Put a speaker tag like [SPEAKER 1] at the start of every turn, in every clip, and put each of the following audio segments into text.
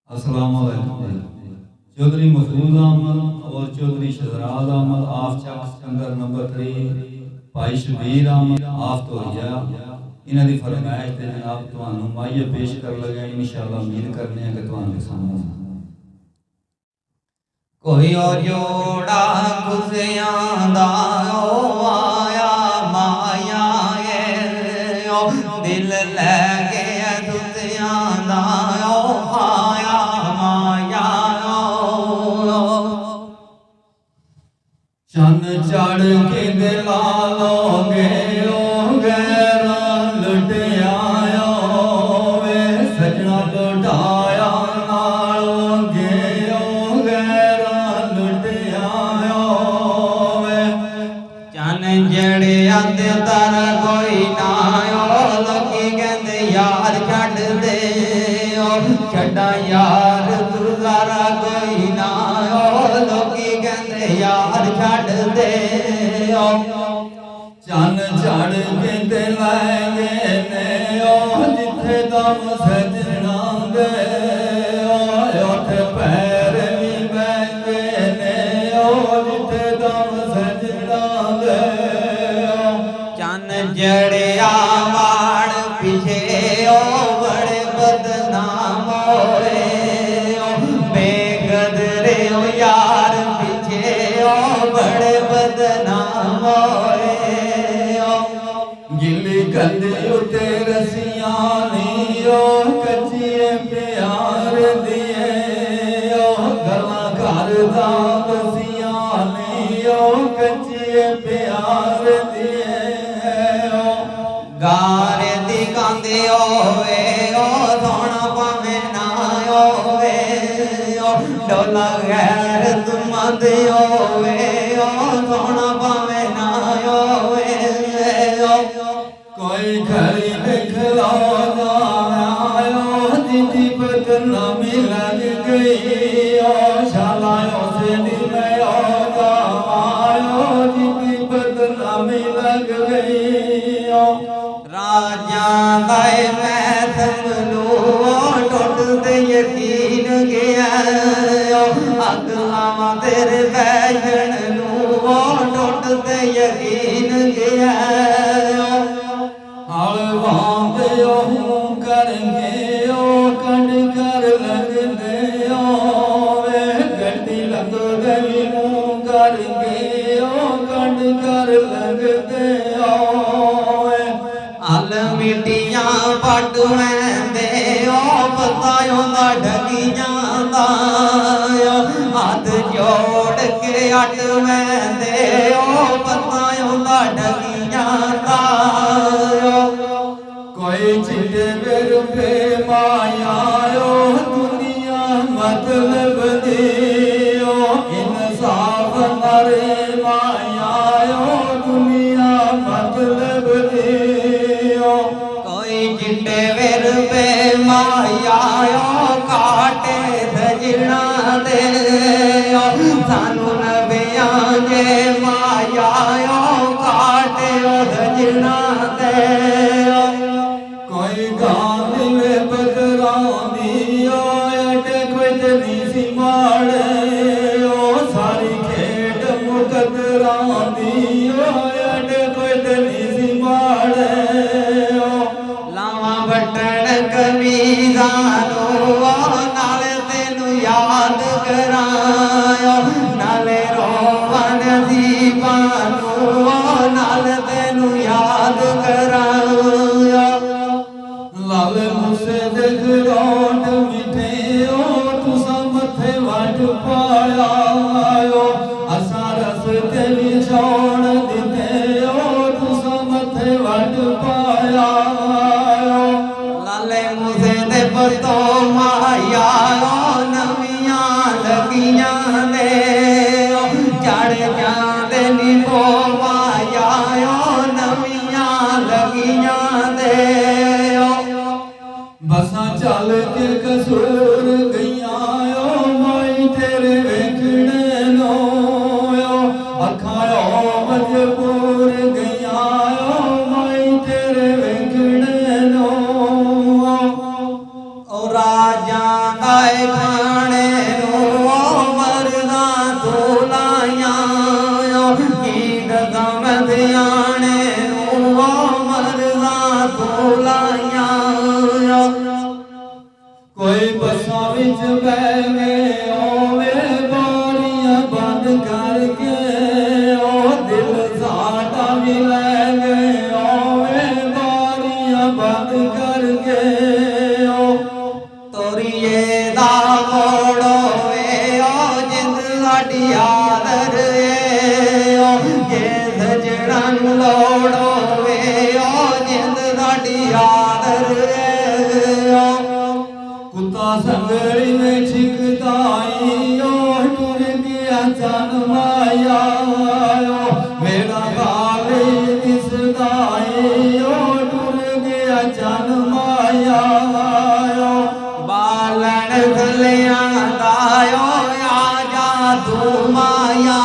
[SPEAKER 1] अस्सलामुअलैकुम। चौधरी मसूद अहमद और चौधरी शहराज अहमद आफ चक अंदर नंबर 3 भाई शबीर अहमद आफ तोरिया इन्हां दी फरमाइश ते जनाब तुहानू माइया पेश कर लगे। इंशाअल्लाह उम्मीद करने हैं कि तुहानू पसंद आए।
[SPEAKER 2] कोई और जोड़ा खुशियां दा आया माया दिल लगे दुतियां दा आया माया
[SPEAKER 1] चन चढ़ के दिला लोगे ओ गैरा लुट आया वे सजना उठाया नालों गे ओ गैरा लुट आया वे
[SPEAKER 2] चन जड़िया ते तर कोई ना लोकी कहंदे यार छड्ड दे छड्डा यार तू ज़रा कोई ना लोकी कहंदे यार छड्ड दे
[SPEAKER 1] चन चढ़ के दिलाएंगे ने ओ जिथे दम सजना दे उठ पैर भी बहते ने ओ जिथे दम सजना दे
[SPEAKER 2] चन जड़िया वाड़ पीछे ओ बड़े बदनाम होए बेकदरे ओ यार पीछे ओ बड़े बदनाम होए
[SPEAKER 1] गिली कंदी उते रसियां नी ओ कच्चिए प्यार दिए ओ गला घर दा बसियां नी ओ कच्चिए प्यार दिए ओ
[SPEAKER 2] गारे दी कांदे होवे ओ सोना पावे ना होवे ओ डोला गैर तुमदे होवे ओ सोना पावे ना होवे
[SPEAKER 1] कोई खरी दिखला जायो दीदी बदनामी लग गई ओ शालायो से दी मैं आयो दीदी बदनामी लग गई ओ
[SPEAKER 2] राजा दाए मैं समलू टुट दे यकीन गया अग आवा तेरे बैठन नू टुट दे यकीन गया
[SPEAKER 1] हलवांद ओहू करके ओ कंड कर लगदे ओ वे गड्डी लग गई मुंह करके ओ कंड कर लगदे ओ
[SPEAKER 2] अल मिट्टियां पट वैंदे ओ पतायों दा ढगियां दा हाथ जोड़ के अट वैंदे ओ पतायों दा ढगियां दा
[SPEAKER 1] कोई चिट्टे रुपे माया ओ दुनिया मतलब दी ओ इंसाफ मरे माया ओ दुनिया मतलब दी ओ
[SPEAKER 2] कोई चिट्टे वेर पे माया काटे सजना दे सानू नबियां जे माया काटे सजना दे
[SPEAKER 1] कोई गांधी में बदरानी ओ अटे कोई तनी सी माड़े ओ सारी खेड मुकदरानी ओ अटे कोई तनी सी माड़े ओ
[SPEAKER 2] लावा बटन कमीज़ानो नाले तेनू याद करायो नाले रोवन दीवानो नाले तेनू याद दाए खाने नो मरदा तू लाया की दम ध्याने नो मरदा तू लाया
[SPEAKER 1] कोई बसा विच बह गए ओवे बारियां बंद करके ओ दिल साडा भी ले गए ओवे बारियां बंद करके ओ
[SPEAKER 2] तोरिए दा मोड़ो ओ जिंद साडी आदर ओ जे सजना नू लोड़ो ओ जिंद साडी आदर ओ
[SPEAKER 1] कुत्ता संगड़ी में छिकताई ओ टुर गया चन माया मेरा गाले दिसदाई ओ टुर गया चन माया
[SPEAKER 2] बालन थलियां दायो आजा तू माया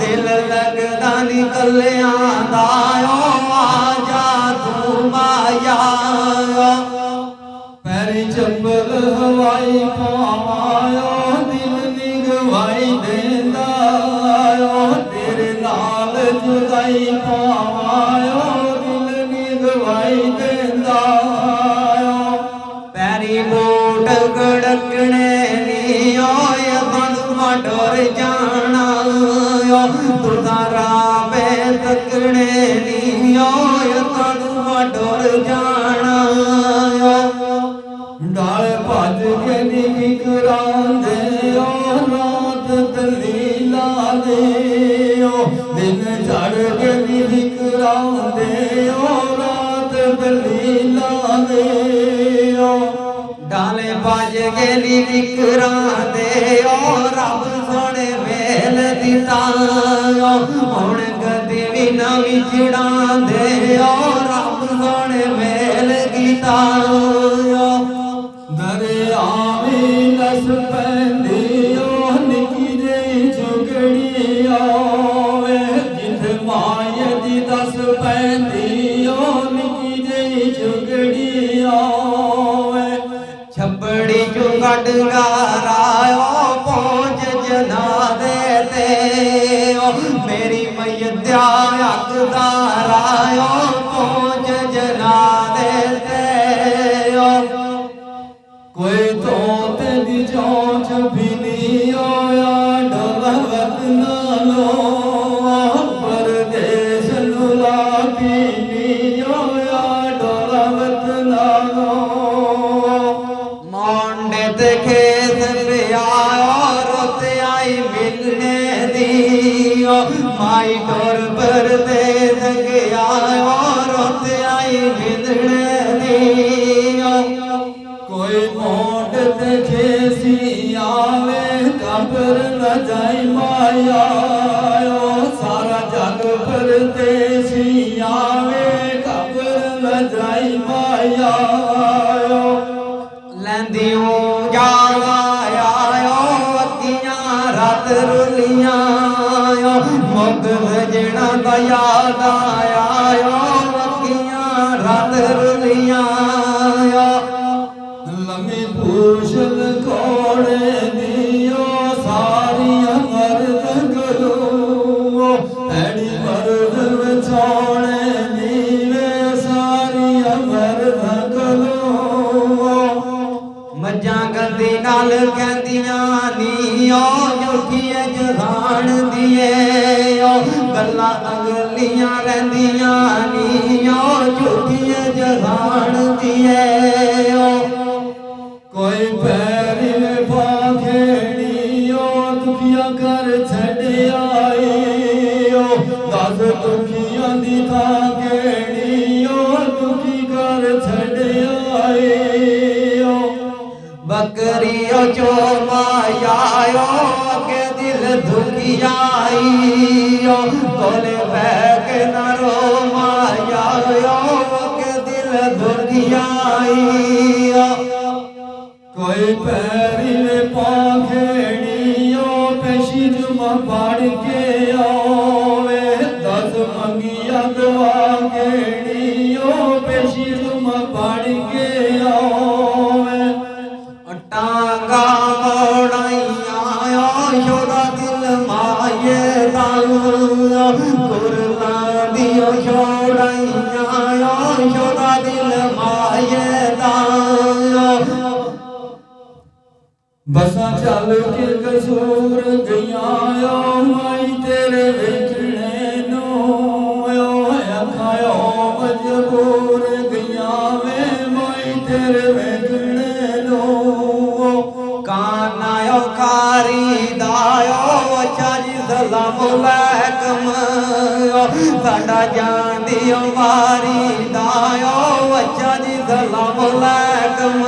[SPEAKER 2] दिल लगदा निकलियां दायो आजा तू माया
[SPEAKER 1] पैरी चप्पल हवाई पावायो दिल निगवाई देंदा तेरे नाल जुदाई पावायो दिल निगवाई देंदा
[SPEAKER 2] पैरी बूट गड़कने नियो बंदुआ डोर जाना तू तारा पे तकने नियो बंदुआ डोर जाना
[SPEAKER 1] डाल भज के निकरांदे ओ रात दलीला दे ओ दिन चढ़ के निकरांदे ओ रात दलीला दे ओ
[SPEAKER 2] डाले बाज गेली निकरा दे ओ रब सोने मेल दिता हुण कदी भी ना विछड़ा दे ओ रब सोने मेल कीता
[SPEAKER 1] दरिया में नस पैंदी ओ निकी जेही झुगड़ी आवे जिथे माए दी दस पैंदी ओ निकी जेही झुगड़ी आवे
[SPEAKER 2] छपड़ी चू कट गारायो पहुंच जना दे ओ मेरी मैया हकदार आयो पहुंच जना दे ओ
[SPEAKER 1] कोई तो तेरी चोंच भी नहीं होया डलवत नालो परदेश नुला की नहीं होया डलवत नालो
[SPEAKER 2] मोंडे ते खेत पे आयो रोते आई मिलने दियो माई डोर पर दे गया रोते आई मिलने दियो
[SPEAKER 1] कोई मोट ते खेसी आवे कब्र न जाई माया सारा जग परदेसी आवे कब्र न जाई माया
[SPEAKER 2] लैंदियों जावा आयो अक्कियां रात रुलियां मुग वजना दा याद आयो अक्कियां रात रुलियां
[SPEAKER 1] लम्मी पूछल कोड़े दियो सारिया मर्द गलो ऐडी मर्द विछोड़े नीवे सारिया मर्द गलो
[SPEAKER 2] मज्जां गंदी नाल कहंदियां नीओ झूठिए जहान दिए गल्लां अगलियां रहिंदियां नीओ झूठिए जहान दिए
[SPEAKER 1] कोई पैरी में पाखेड़ियो दुखिया कर छड़ आए दस दुखिया दी था केड़ियो दुखी कर छड़ आए
[SPEAKER 2] बकरियो चो मायायो के दिल दुखियाईयो तोले बैक न रो मायायो के दिल दुखियाईयो
[SPEAKER 1] कोई पैरी में पाखेड़ियो पेशी जुमा पढ़ के आवे दस मंगिया दुआ केड़ियो पेशी जुमा पढ़ के आवे
[SPEAKER 2] ਸ਼ੋਦਾ ਦਿਲ ਮਾਏ ਦਾ
[SPEAKER 1] ਬਸਾਂ ਚੱਲ ਕੇ ਕਸੂਰ ਗਈਆਂ ਓ ਮਾਈ ਤੇਰੇ ਵੇਖਣੇ ਨੂੰ ਓ ਅੱਖਾਂ ਓ ਮਜਬੂਰ ਗਈਆਂ ਵੇ ਮਾਈ ਤੇਰੇ ਵੇਖਣੇ ਨੂੰ
[SPEAKER 2] ਕਾਨਾ ਓ ਕਾਰੀ ਦਾਇਓ ਚਾਜੀ ਸਲਾਮ ਅਲੈਕਮ ਸਾਡਾ ਜਾਂਦੀ ਓ ਵਾਰੀ ਦਾਇਓ ਚਾਜੀ ਸਲਾਮ ਅਲੈਕਮ